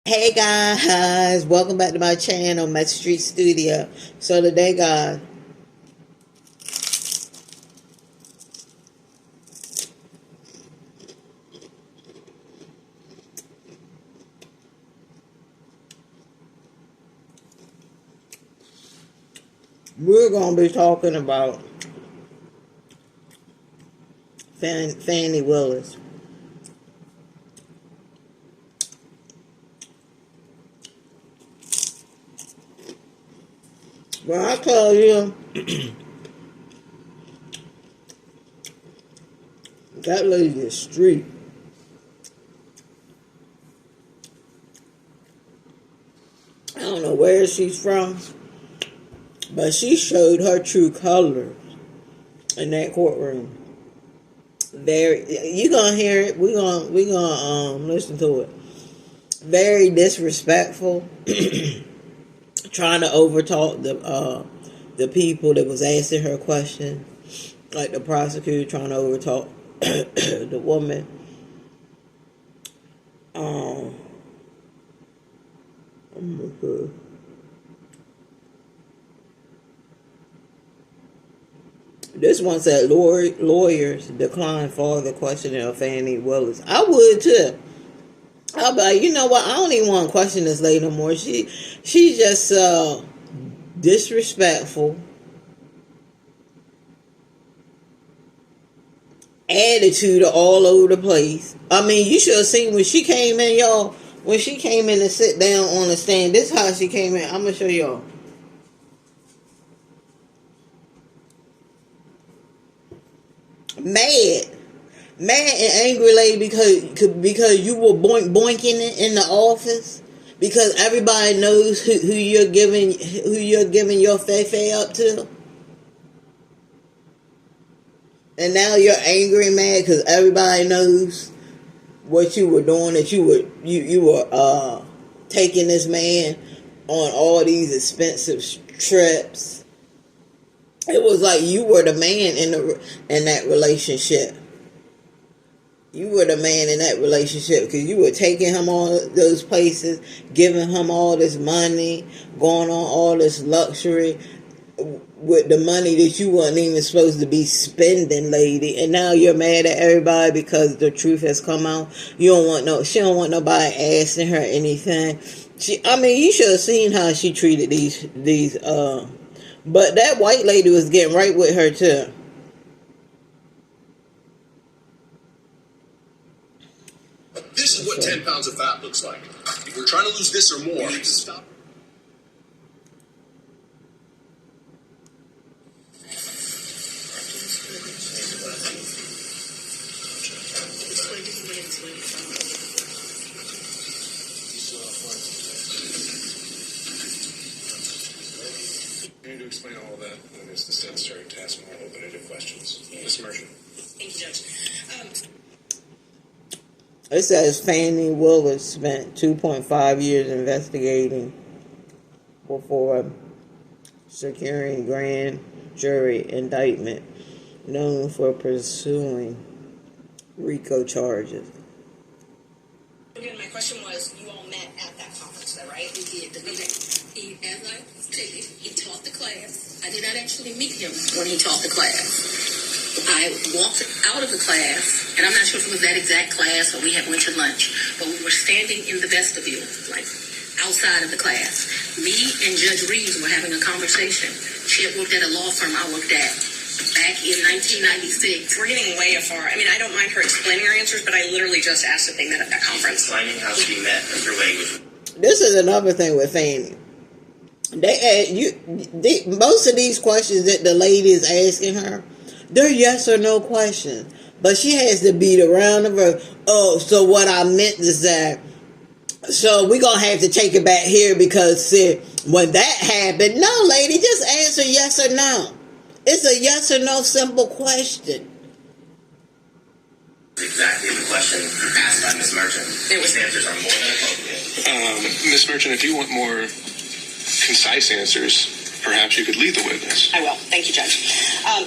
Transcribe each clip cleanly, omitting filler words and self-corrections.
Hey guys, welcome back to my channel, my street studio. So today, guys, we're gonna be talking about Fani Willis. When I tell you that lady is street, I don't know where she's from, but she showed her true colors in that courtroom. You gonna hear it. We gonna listen to it. Very disrespectful. Trying to overtalk the people that was asking her question, like the prosecutor trying to overtalk the woman. This one said lawyers decline further questioning of Fani Willis. I would too. I'll be like, you know what? I don't even want to question this lady no more. She's just disrespectful, attitude all over the place. I mean, you should have seen when she came in, y'all. When she came in to sit down on the stand, this is how she came in. I'm gonna show y'all. Mad and angry lady because you were boinking it in the office, because everybody knows who you're giving your fei up to, and now you're angry and mad because everybody knows what you were doing, that you were taking this man on all these expensive trips. It was like you were the man in that relationship. You were the man in that relationship because you were taking him all those places, giving him all this money, going on all this luxury with the money that you weren't even supposed to be spending, lady. And now you're mad at everybody because the truth has come out. She don't want nobody asking her anything. You should have seen how she treated these. But that white lady was getting right with her too. This is what 10 pounds of fat looks like. If we're trying to lose this or more, we need to stop. I need to explain all of that when it's the necessary to ask more open-ended questions. Ms. Merchant. Thank you, Judge. It says Fani Willis spent 2.5 years investigating before securing grand jury indictment, known for pursuing RICO charges. Again, my question was, you all met at that conference, though, right? We did. As I stated, he taught the class. I did not actually meet him when he taught the class. I walked out of the class, and I'm not sure if it was that exact class or we went to lunch, but we were standing in the vestibule, like outside of the class. Me and Judge Reeves were having a conversation. She had worked at a law firm I worked at back in 1996. We're getting way afar. I don't mind her explaining her answers, but I literally just asked if they met at that conference. Explaining how she met Mr. Wade. This is another thing with Fani. Most of these questions that the lady is asking her, they're yes or no questions. But she has to beat around the verb. Oh, so what I meant is that, so we're going to have to take it back here because, see, when that happened, no, lady, just answer yes or no. It's a yes or no simple question. Exactly the question asked by Ms. Merchant. These answers are more than appropriate. Ms. Merchant, if you want more concise answers, perhaps you could lead the witness. I will. Thank you, Judge.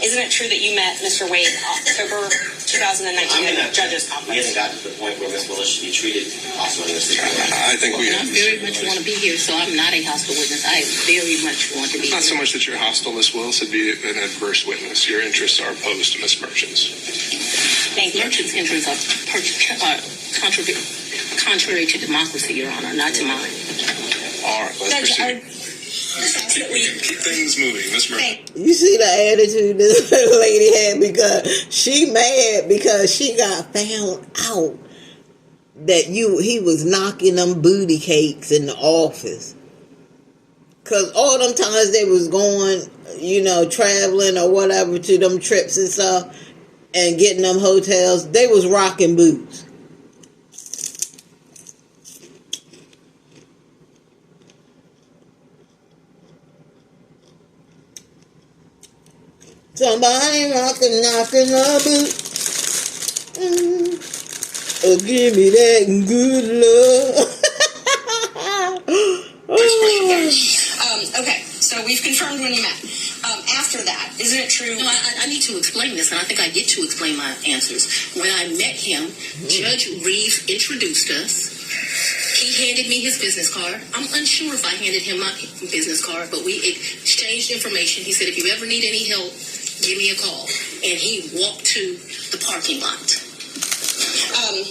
Isn't it true that you met Mr. Wade October 2019 in the judge's We office. haven't gotten to the point where Ms. Willis should be treated also in this situation. I think we And I very much want to be here, so I'm not a hostile witness. I very much want to be not so here. much that you're hostile, Ms. Willis, it'd be an adverse witness. Your interests are opposed to Ms. Merchant's. Merchant's interests are contrary to democracy, Your Honor, not to mine. All right, let's proceed. Keep things moving, Ms. Merchant. You see the attitude this lady had because she mad because she got found out that he was knocking them booty cakes in the office. Cause all them times they was going, traveling or whatever to them trips and stuff and getting them hotels, they was rocking boots. Somebody knocking a boot. Oh, give me that good love. Okay, so we've confirmed when you met. After that, isn't it true? No, I need to explain this, and I think I get to explain my answers. When I met him, Judge Reeves introduced us. He handed me his business card. I'm unsure if I handed him my business card, but we exchanged information. He said, if you ever need any help, give me a call. And he walked to the parking lot.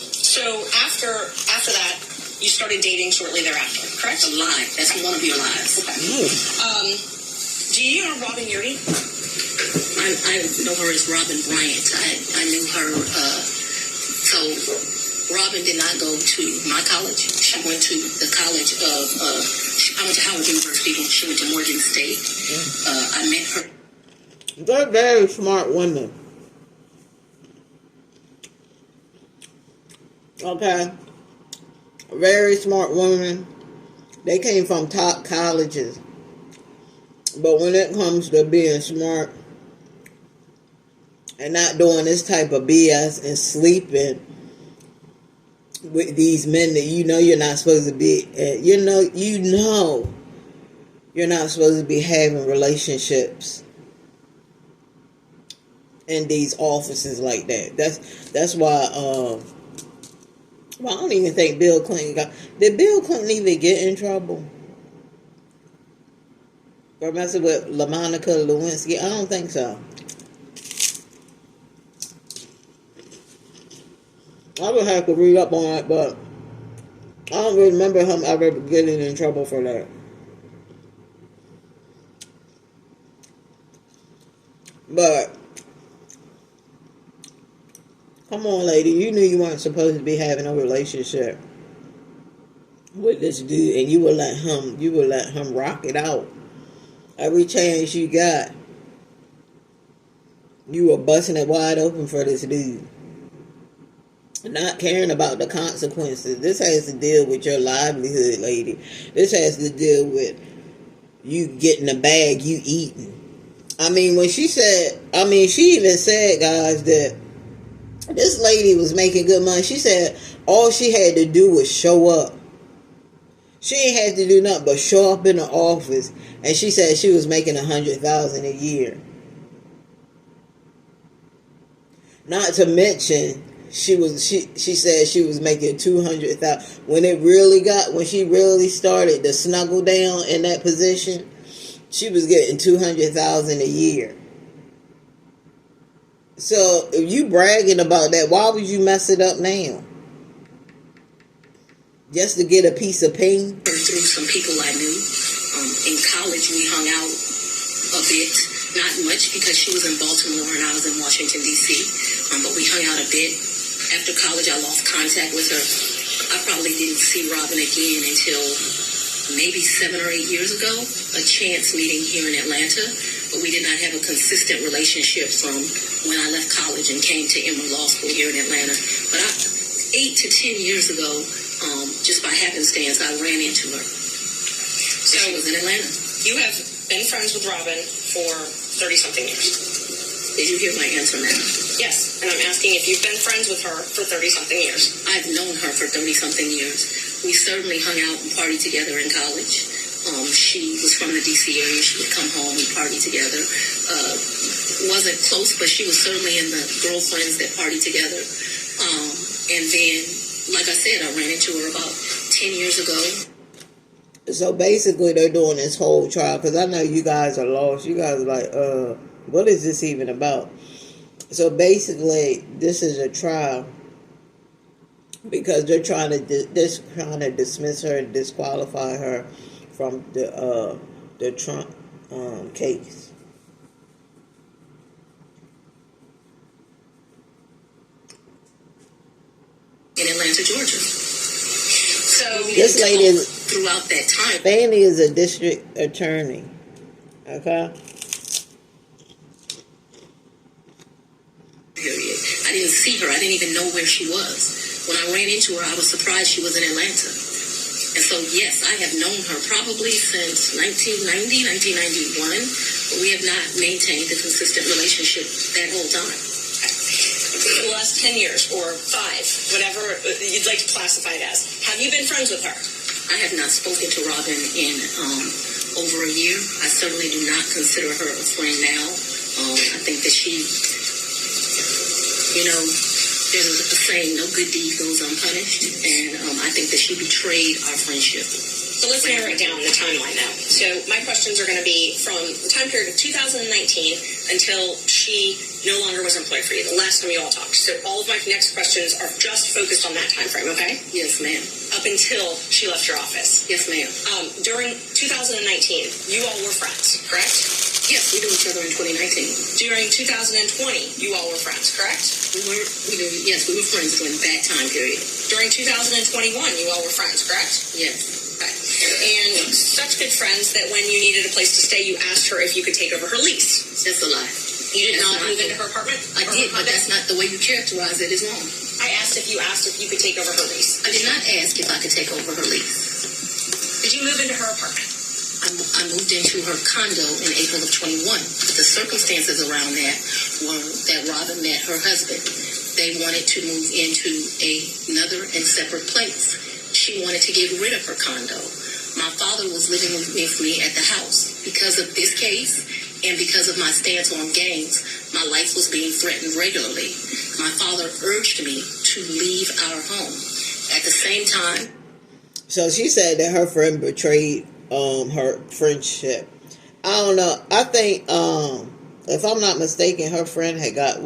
So after that, you started dating shortly thereafter, correct? A lie. That's one of your lies. Okay. Do you know Robin Yuri? I know her as Robin Bryant. I knew her. So Robin did not go to my college. She went to the college of. I went to Howard University. She went to Morgan State. I met her. They're very smart women. Okay. Very smart women. They came from top colleges. But when it comes to being smart and not doing this type of BS and sleeping with these men that you're not supposed to be, you're not supposed to be having relationships in these offices like that. That's why. I don't even think Bill Clinton did Bill Clinton even get in trouble for messing with LaMonica Lewinsky? I don't think so. I would have to read up on it, but I don't remember him ever getting in trouble for that. But come on, lady, you knew you weren't supposed to be having a relationship with this dude, and you would let him rock it out. Every chance you got, you were busting it wide open for this dude. Not caring about the consequences. This has to deal with your livelihood, lady. This has to deal with you getting a bag, you eating. I mean, she even said, guys, that this lady was making good money. She said all she had to do was show up. She ain't had to do nothing but show up in the office, and she said she was making $100,000 a year. Not to mention, she said she was making $200,000 when she really started to snuggle down in that position. She was getting $200,000 a year. So if you bragging about that, why would you mess it up now? Just to get a piece of pain? Through some people I knew. In college, we hung out a bit. Not much because she was in Baltimore and I was in Washington, D.C. But we hung out a bit. After college, I lost contact with her. I probably didn't see Robin again until maybe 7 or 8 years ago. A chance meeting here in Atlanta. But we did not have a consistent relationship from when I left college and came to Emory Law School here in Atlanta. But 8 to 10 years ago, just by happenstance, I ran into her. So she was in Atlanta. You have been friends with Robin for 30-something years. Did you hear my answer, ma'am? Yes, and I'm asking if you've been friends with her for 30-something years. I've known her for 30-something years. We certainly hung out and partied together in college. She was from the DC area. She would come home, we party together. Wasn't close, but she was certainly in the girlfriends that party together. And then, like I said, I ran into her about 10 years ago. So basically, they're doing this whole trial, because I know you guys are lost. You guys are like, what is this even about? So basically, this is a trial because they're trying to dismiss her and disqualify her from the Trump case. In Atlanta, Georgia. So this lady is throughout that time. Fani is a district attorney. Okay. Period. I didn't see her. I didn't even know where she was. When I ran into her, I was surprised she was in Atlanta. And so, yes, I have known her probably since 1990, 1991, but we have not maintained a consistent relationship that whole time. For the last 10 years or 5, whatever you'd like to classify it as, have you been friends with her? I have not spoken to Robin in over a year. I certainly do not consider her a friend now. I think that she, there's a saying, no good deed goes unpunished, and I think that she betrayed our friendship. So let's narrow it down, the timeline now. So my questions are going to be from the time period of 2019 until she no longer was employed for you, the last time you all talked. So all of my next questions are just focused on that time frame, okay? Yes, ma'am. Up until she left your office. Yes, ma'am. During 2019, you all were friends, correct? Yes, we knew each other in 2019. During 2020, you all were friends, correct? Yes, we were friends during that time period. During 2021, you all were friends, correct? Yes. Okay. And such good friends that when you needed a place to stay, you asked her if you could take over her lease. That's a lie. You did not move into her apartment? I did, but that's not the way you characterize it. Is wrong. I asked if you could take over her lease. I did not ask if I could take over her lease. Did you move into her apartment? I moved into her condo in April of 21. But the circumstances around that were that Robin met her husband. They wanted to move into another and separate place. She wanted to get rid of her condo. My father was living with me at the house. Because of this case and because of my stance on gangs, my life was being threatened regularly. My father urged me to leave our home. At the same time... So she said that her friend betrayed her friendship. I don't know. I think, if I'm not mistaken, her friend had got...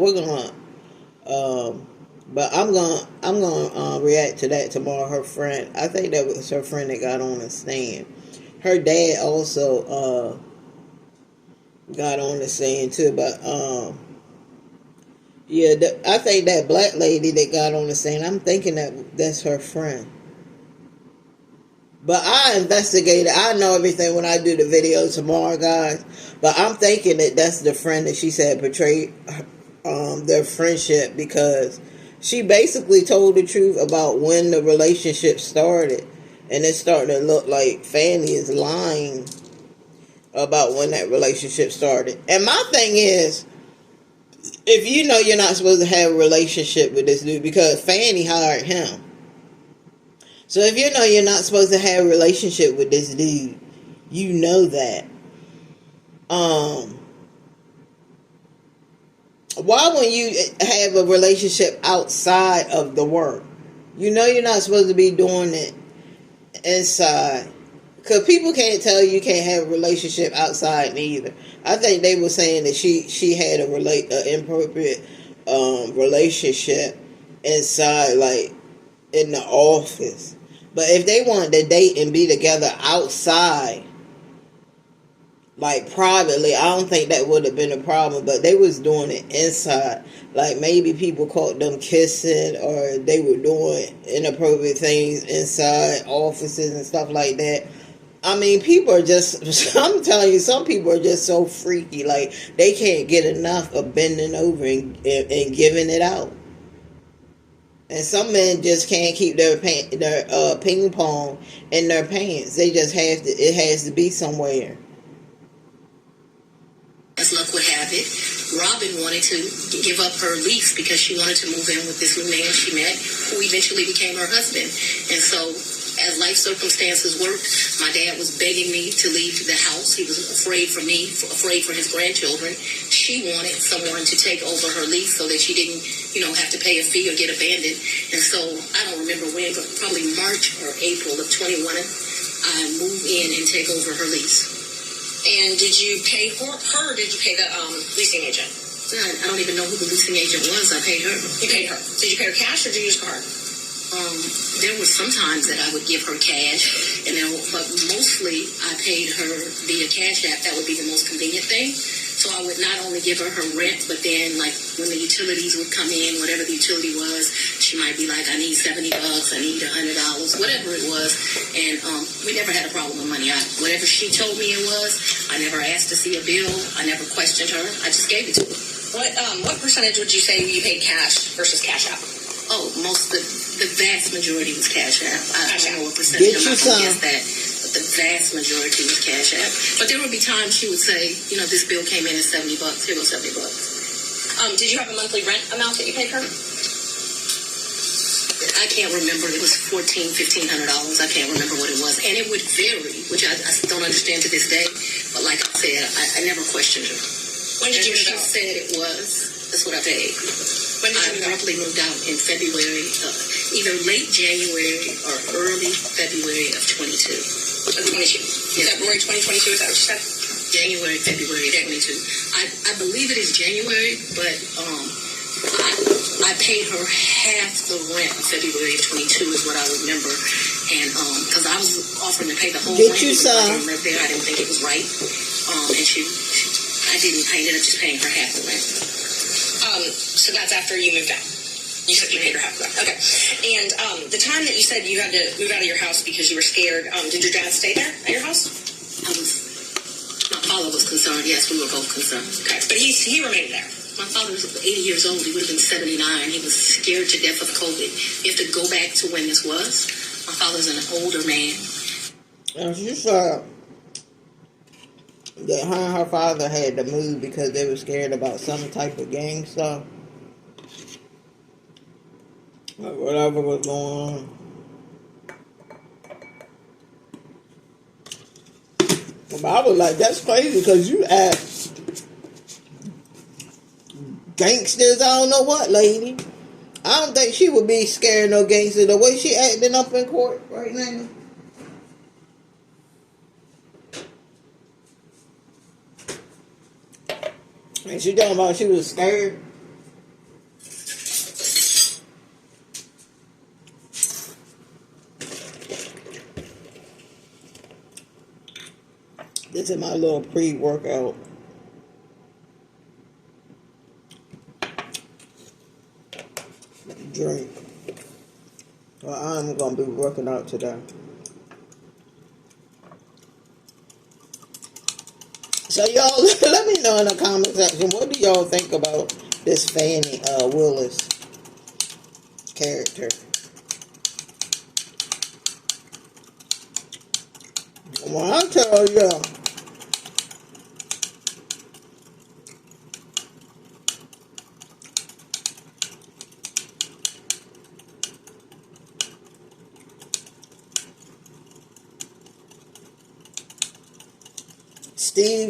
But I'm gonna react to that tomorrow. Her friend, I think that was her friend that got on the stand. Her dad also got on the stand too. But I think that black lady that got on the stand, I'm thinking that's her friend. But I investigated. I know everything when I do the video tomorrow, guys. But I'm thinking that that's the friend that she said betrayed their friendship, because she basically told the truth about when the relationship started. And it's starting to look like Fani is lying about when that relationship started. And my thing is, if you know you're not supposed to have a relationship with this dude, because Fani hired him. So if you know you're not supposed to have a relationship with this dude, you know that. Why wouldn't you have a relationship outside of the work? You know you're not supposed to be doing it inside. Because people can't tell you can't have a relationship outside neither. I think they were saying that she had an inappropriate relationship inside, like in the office. But if they wanted to date and be together outside, like privately, I don't think that would have been a problem. But they was doing it inside. Like maybe people caught them kissing, or they were doing inappropriate things inside offices and stuff like that. I mean, people are just, I'm telling you, some people are just so freaky. Like, they can't get enough of bending over and giving it out. And some men just can't keep their ping pong in their pants. They just have to, it has to be somewhere. As luck would have it, Robin wanted to give up her lease because she wanted to move in with this new man she met, who eventually became her husband. And so as life circumstances worked, my dad was begging me to leave the house. He was afraid for me, afraid for his grandchildren. She wanted someone to take over her lease so that she didn't, have to pay a fee or get abandoned. And so I don't remember when, but probably March or April of 21, I moved in and take over her lease. And did you pay her or did you pay the leasing agent? I don't even know who the leasing agent was. I paid her. You paid her. Did you pay her cash or did you use card? There were some times that I would give her cash, but mostly I paid her via Cash App. That would be the most convenient thing. So I would not only give her her rent, but then like when the utilities would come in, whatever the utility was, she might be like, I need $70, I need $100, whatever it was. And we never had a problem with money. Whatever she told me it was, I never asked to see a bill. I never questioned her. I just gave it to her. What percentage would you say you paid cash versus Cash App? Oh, the vast majority was Cash App. I don't know what percentage. I'm not going to guess that. But the vast majority was Cash App. But there would be times she would say, this bill came in at $70. Here goes $70. Did you have a monthly rent amount that you paid her? I can't remember. It was $1,400, $1,500. I can't remember what it was. And it would vary, which I don't understand to this day. But like I said, I never questioned her. When did you move she out? said it was, that's what I paid. When did you I abruptly moved out in February, either late January or early February of 22. Of 22. Yeah. February 2022, is that what you said? February of 22. I believe it is January, but I paid her half the rent in February of 22 is what I remember. And because I was offering to pay the whole rent. You I didn't live there. I didn't think it was right. And I ended up just paying her half the rent. So that's after you moved out. You said you paid her half the rent. Okay. And the time that you said you had to move out of your house because you were scared, did your dad stay there at your house? My father was concerned. Yes, we were both concerned. Okay. But he remained there. My father was 80 years old. He would have been 79. He was scared to death of COVID. You have to go back to when this was. My father's an older man. And she said that her and her father had to move because they were scared about some type of gang stuff. Like whatever was going on. But I was like, that's crazy because you asked gangsters, I don't know what, lady. I don't think she would be scared no gangster the way she acting up in court right now. And she talking about she was scared. This is my little pre-workout. Drink. Well, I'm going to be working out today. So y'all, let me know in the comment section, what do y'all think about this Fani Willis character? Well, I'll tell y'all. Steve,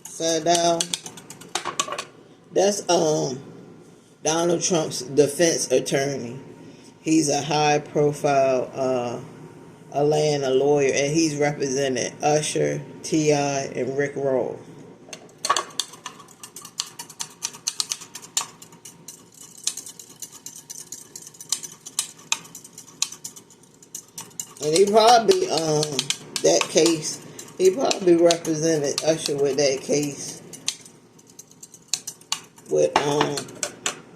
Sadal, that's Donald Trump's defense attorney. He's a high profile Atlanta lawyer, and he's represented Usher, T.I., and Rick Ross. And he probably, that case, he probably represented Usher with that case. With,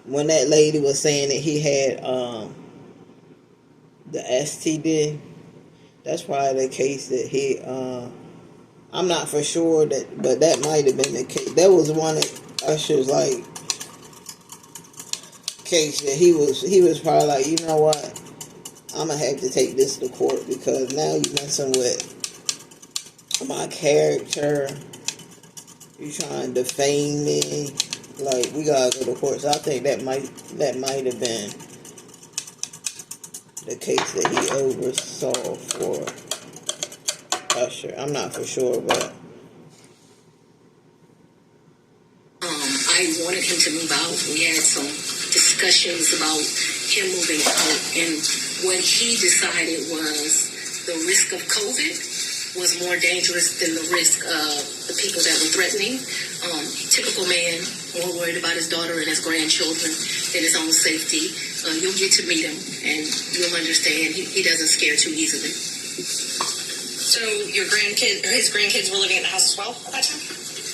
when that lady was saying that he had, the STD. That's probably the case that he, I'm not for sure that, but that might have been the case. That was one of Usher's, like, case that he was probably like, you know what? I'm going to have to take this to court because now you're messing with my character You trying to defame me? Like, we gotta go to court. So I think that might have been the case that he oversaw for Usher. I'm not for sure, but I wanted him to move out. We had some discussions about him moving out, and what he decided was the risk of COVID was more dangerous than the risk of the people that were threatening. Typical man, more worried about his daughter and his grandchildren than his own safety. You'll get to meet him, and you'll understand he doesn't scare too easily. So his grandkids were living in the house as well at that time?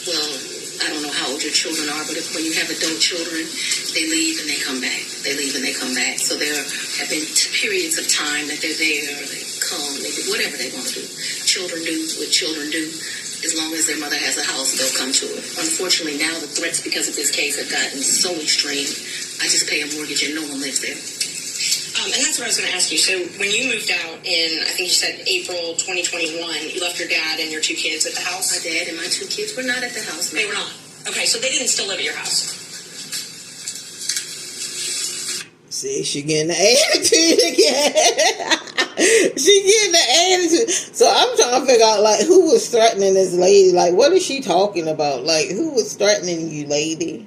Well, I don't know how old your children are, but when you have adult children, they leave and they come back. They leave and they come back. So there have been periods of time that they're there, they come, they do whatever they want to do. Children do what children do. As long as their mother has a house, they'll come to it. Unfortunately, now the threats because of this case have gotten so extreme. I just pay a mortgage and no one lives there. And that's what I was going to ask you. So when you moved out in, I think you said April 2021, you left your dad and your two kids at the house? My dad and my two kids were not at the house. They were not? Okay, so they didn't still live at your house? see, she getting the attitude again. She getting the attitude. So I'm trying to figure out, like, who was threatening this lady? Like, what is she talking about? Like, who was threatening you, lady?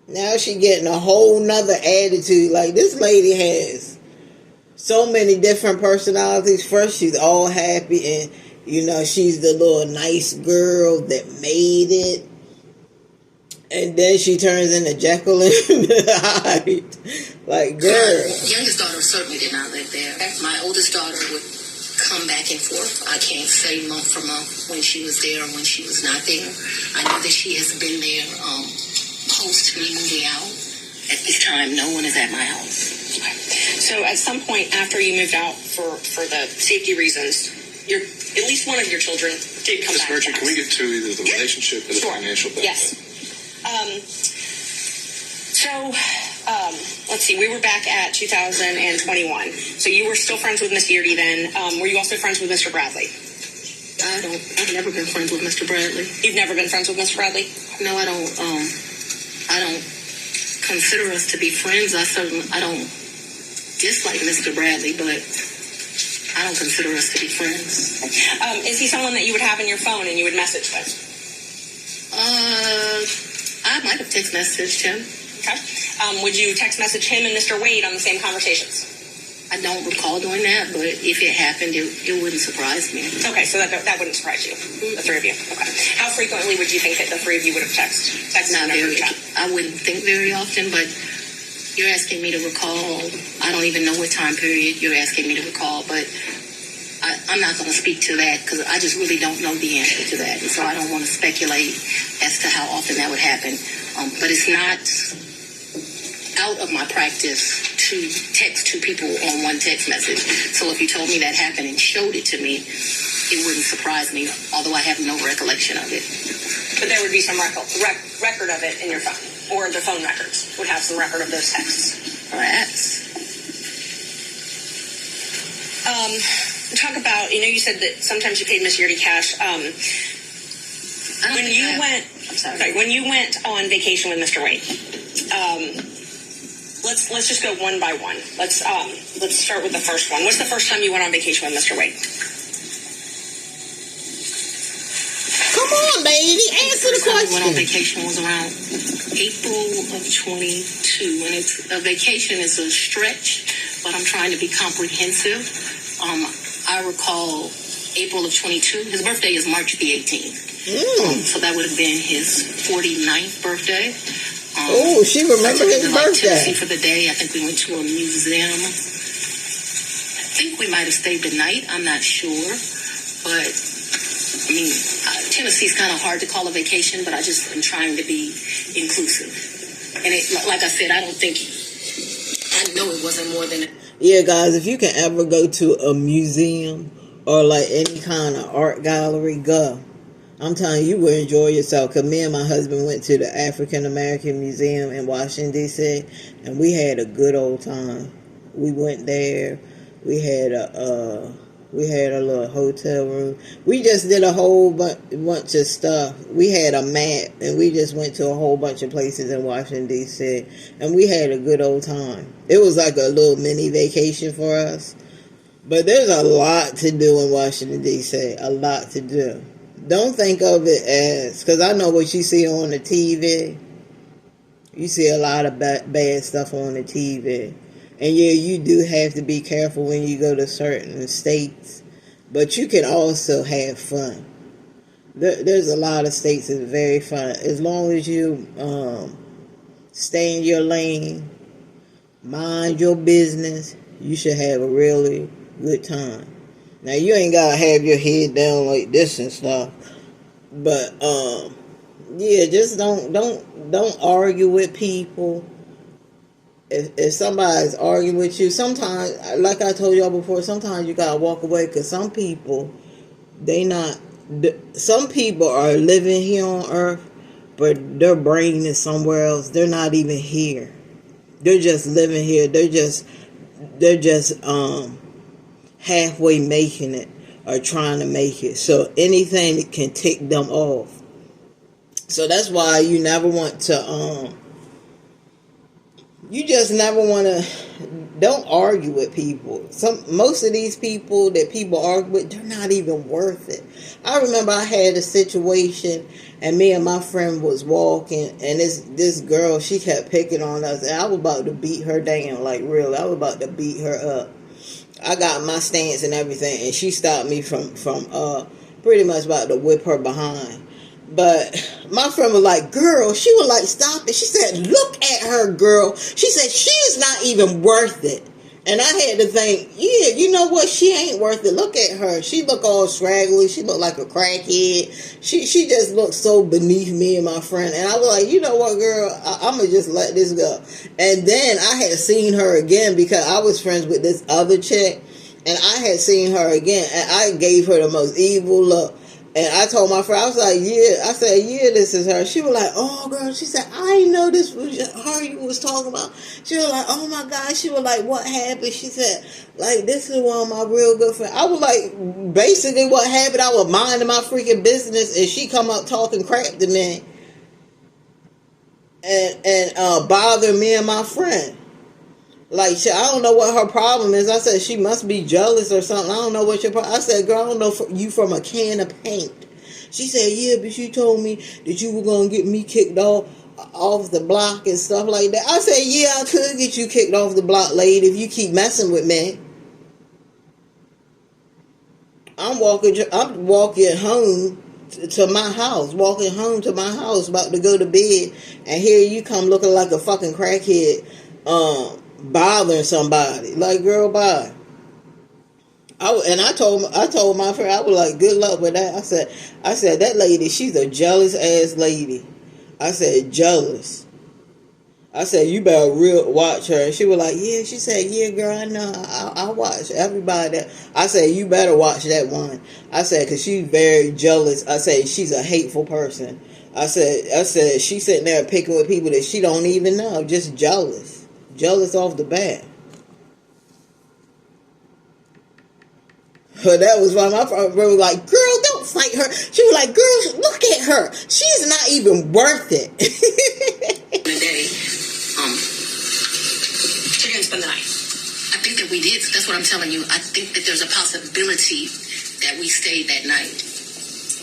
Now she getting a whole nother attitude. Like, this lady has so many different personalities. First, she's all happy and, you know, she's the little nice girl that made it. And then she turns into Jekyll and Hyde. Like, girl. My youngest daughter certainly did not live there. My oldest daughter would come back and forth. I can't say month for month when she was there and when she was not there. I know that she has been there post me moving out. At this time, no one is at my house. Okay. So at some point after you moved out for the safety reasons, at least one of your children did come back. Ms. Merchant, can we get to either the relationship or the financial benefit? Yes. Let's see, we were back at 2021. So you were still friends with Miss Yeardy then. Were you also friends with Mr. Bradley? I've never been friends with Mr. Bradley. You've never been friends with Mr. Bradley? No, I don't consider us to be friends. I don't dislike Mr. Bradley, but I don't consider us to be friends. Is he someone that you would have in your phone and you would message with? I might have text messaged him. Okay. Would you text message him and Mr. Wade on the same conversations? I don't recall doing that, but if it happened, it wouldn't surprise me. Okay, so that wouldn't surprise you, the three of you. Okay. How frequently would you think that the three of you would have texted? Not very. I wouldn't think very often, but you're asking me to recall. I don't even know what time period you're asking me to recall, but I'm not going to speak to that because I just really don't know the answer to that, and so I don't want to speculate as to how often that would happen. But it's not out of my practice to text two people on one text message. So if you told me that happened and showed it to me, it wouldn't surprise me, although I have no recollection of it. But there would be some record of it in your phone, or the phone records would have some record of those texts. Perhaps. Talk about, you said that sometimes you paid Miss Yeardy cash. When you went on vacation with Mr. Wade, let's just go one by one. Let's start with the first one. What's the first time you went on vacation with Mr. Wade? Come on, lady, answer the question. I went on vacation was around April of 22, and a vacation is a stretch, but I'm trying to be comprehensive. I recall April of 22. His birthday is March the 18th. So that would have been his 49th birthday. She remembered his birthday. Tennessee for the day. I think we went to a museum. I think we might have stayed the night. I'm not sure. But, Tennessee's kind of hard to call a vacation, but I just am trying to be inclusive. And like I said, I know it wasn't more than... Yeah, guys, if you can ever go to a museum or like any kind of art gallery, go. I'm telling you, you will enjoy yourself. Because me and my husband went to the African American Museum in Washington, D.C., and we had a good old time. We went there. We had We had a little hotel room. We just did a whole bunch of stuff. We had a map, and we just went to a whole bunch of places in Washington, D.C., and we had a good old time. It was like a little mini vacation for us. But there's a lot to do in Washington, D.C., a lot to do. Don't think of it as, because I know what you see on the TV. You see a lot of bad stuff on the TV. And yeah, you do have to be careful when you go to certain states. But you can also have fun. There's a lot of states that's very fun. As long as you stay in your lane, mind your business, you should have a really good time. Now, you ain't got to have your head down like this and stuff. But, yeah, just don't argue with people. If somebody's arguing with you, sometimes, like I told y'all before, sometimes you gotta walk away, because some people are living here on earth, but their brain is somewhere else. They're not even here. They're just living here. They're just halfway making it or trying to make it. So anything that can tick them off. So that's why you never want to you just never want to, don't argue with people. Most of these people that people argue with, they're not even worth it. I remember I had a situation, and me and my friend was walking, and this girl, she kept picking on us, and I was about to beat her down, like really, I was about to beat her up. I got my stance and everything, and she stopped me from pretty much about to whip her behind. But my friend was like, girl, she was like, stop it. She said, look at her, girl. She said, she is not even worth it. And I had to think, yeah, you know what? She ain't worth it. Look at her. She look all straggly. She look like a crackhead. She just looked so beneath me and my friend. And I was like, you know what, girl? I'm going to just let this go. And then I had seen her again, because I was friends with this other chick. And I had seen her again. And I gave her the most evil look. And I told my friend, I was like, yeah. I said, yeah, this is her. She was like, oh, girl. She said, I didn't know this was her you was talking about. She was like, oh, my God. She was like, what happened? She said, like, this is one of my real good friends. I was like, basically what happened, I was minding my freaking business, and she come up talking crap to me and bother me and my friend. Like, I don't know what her problem is. I said, she must be jealous or something. I don't know what your problem. I said, girl, I don't know you from a can of paint. She said, yeah, but you told me that you were going to get me kicked off the block and stuff like that. I said, yeah, I could get you kicked off the block, lady, if you keep messing with me. I'm walking home to my house, about to go to bed, and here you come looking like a fucking crackhead, bothering somebody. Like, girl, bye. I told my friend, I was like, good luck with that. I said that lady, she's a jealous ass lady. I said, jealous. I said, you better watch her. And she was like, yeah. She said, yeah, girl, I know. I watch everybody. I said, you better watch that one. I said, because she's very jealous. I said, she's a hateful person. I said, she's sitting there picking with people that she don't even know. Just jealous. Jealous off the bat. But that was why my friend was like, girl, don't fight her. She was like, girl, look at her. She's not even worth it. Today, you're going to spend the night. I think that we did. That's what I'm telling you. I think that there's a possibility that we stayed that night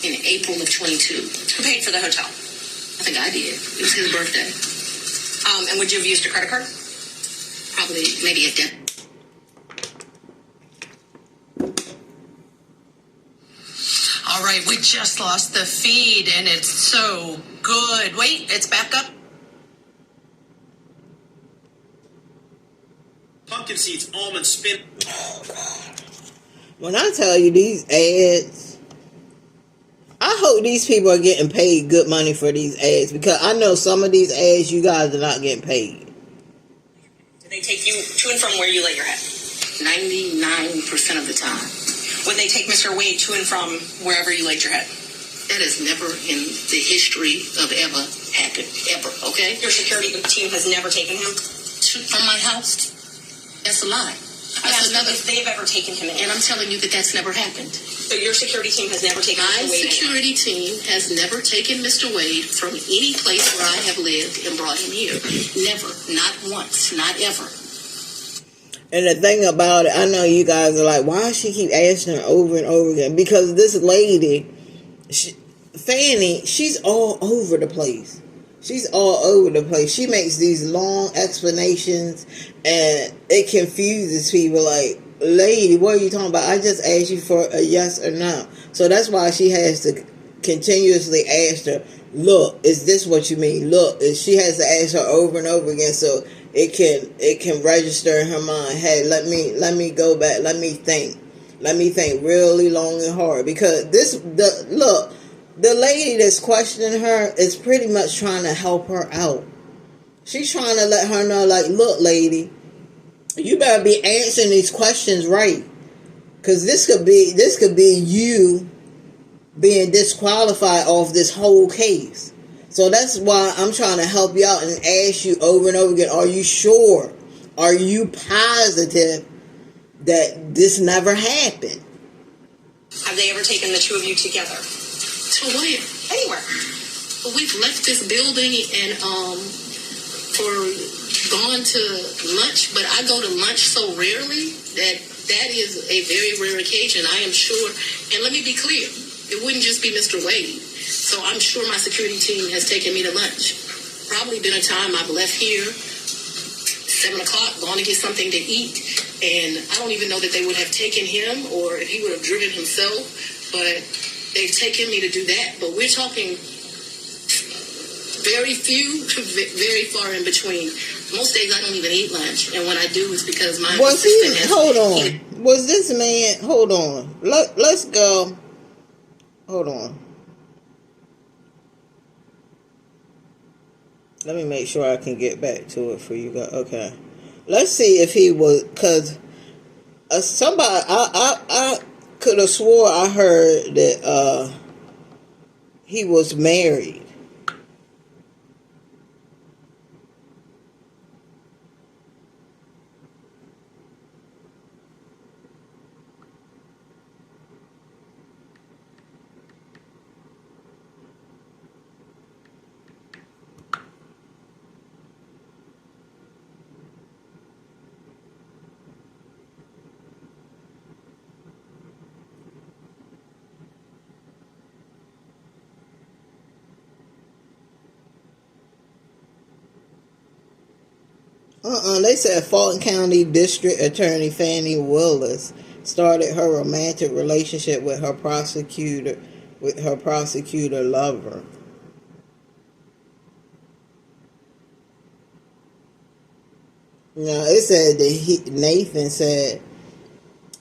in April of 22. Who paid for the hotel? I think I did. It was his birthday. And would you have used a credit card? Probably, maybe a debit. All right, we just lost the feed, and it's so good. Wait, it's back up. Pumpkin seeds, almond spin. Oh, God. When I tell you these ads, I hope these people are getting paid good money for these ads, because I know some of these ads you guys are not getting paid. Did they take you to and from where you lay your head? 99% of the time. Would they take Mr. Wade to and from wherever you laid your head? That has never in the history of ever happened. Ever, okay? Your security team has never taken him? From my house? That's a lie. That's another. If they've ever taken him in. And I'm telling you that that's never happened. So your security team has never taken My Mr. Wade security team has never taken Mr. Wade from any place where I have lived and brought him here. Never. Not once. Not ever. And the thing about it, I know you guys are like, why does she keep asking her over and over again? Because this lady, Fani, she's all over the place. She's all over the place. She makes these long explanations, and it confuses people. Like, lady, what are you talking about? I just asked you for a yes or no. So that's why she has to continuously ask her, look, is this what you mean? Look, she has to ask her over and over again, so it can register in her mind. Hey, let me go back. Let me think really long and hard, because the lady that's questioning her is pretty much trying to help her out. She's trying to let her know, like, look, lady, you better be answering these questions right, because this could be you being disqualified off this whole case. So that's why I'm trying to help you out and ask you over and over again, are you sure? Are you positive that this never happened? Have they ever taken the two of you together? To where? Anywhere. Well, we've left this building and gone to lunch, but I go to lunch so rarely that is a very rare occasion. I am sure, and let me be clear, it wouldn't just be Mr. Wade. So I'm sure my security team has taken me to lunch. Probably been a time I've left here 7 o'clock, gone to get something to eat, and I don't even know that they would have taken him or if he would have driven himself, but they've taken me to do that. But we're talking very few, very far in between. Most days I don't even eat lunch, and when I do, it's because my assistant has... Hold on. Was this man... Hold on. Let's go. Hold on. Let me make sure I can get back to it for you guys. Okay. Let's see if he was... Because somebody... I could have swore I heard that he was married. They said Fulton County District Attorney Fani Willis started her romantic relationship with her prosecutor lover. Now it said that Nathan said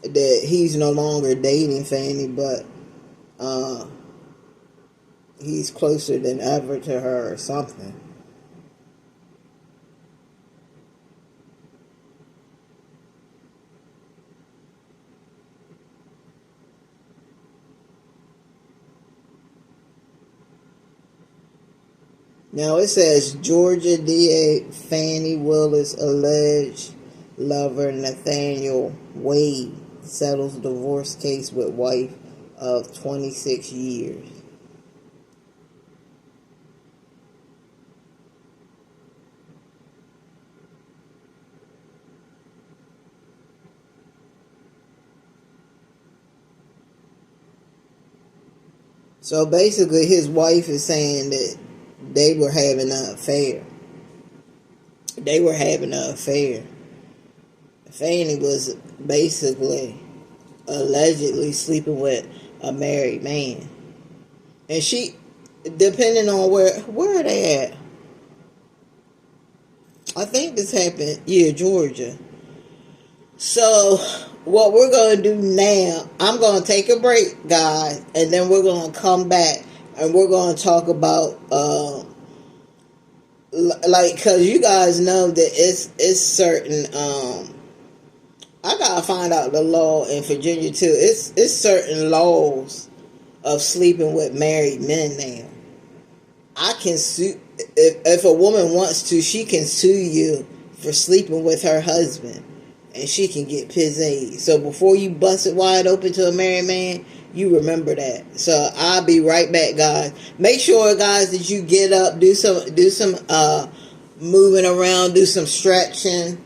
that he's no longer dating Fani, but he's closer than ever to her or something. Now it says Georgia DA Fani Willis alleged lover Nathaniel Wade settles divorce case with wife of 26 years. So basically his wife is saying that they were having an affair. Fani was basically allegedly sleeping with a married man. And she, depending on where are they at? I think this happened, Georgia. So what we're going to do now, I'm going to take a break, guys, and then we're going to come back and we're going to talk about, because you guys know that it's certain, I got to find out the law in Virginia too. It's certain laws of sleeping with married men now. I can sue, if a woman wants to, she can sue you for sleeping with her husband. and she can get pizzazz. So before you bust it wide open to a married man, you remember that. So I'll be right back, guys. Make sure, guys, that you get up, do some moving around, do some stretching,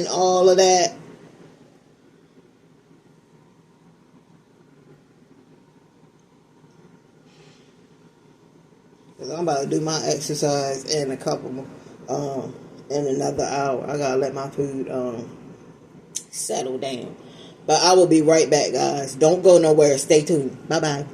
all of that. Cause I'm about to do my exercise in in another hour. I gotta let my food settle down. But I will be right back, guys. Don't go nowhere. Stay tuned. Bye bye.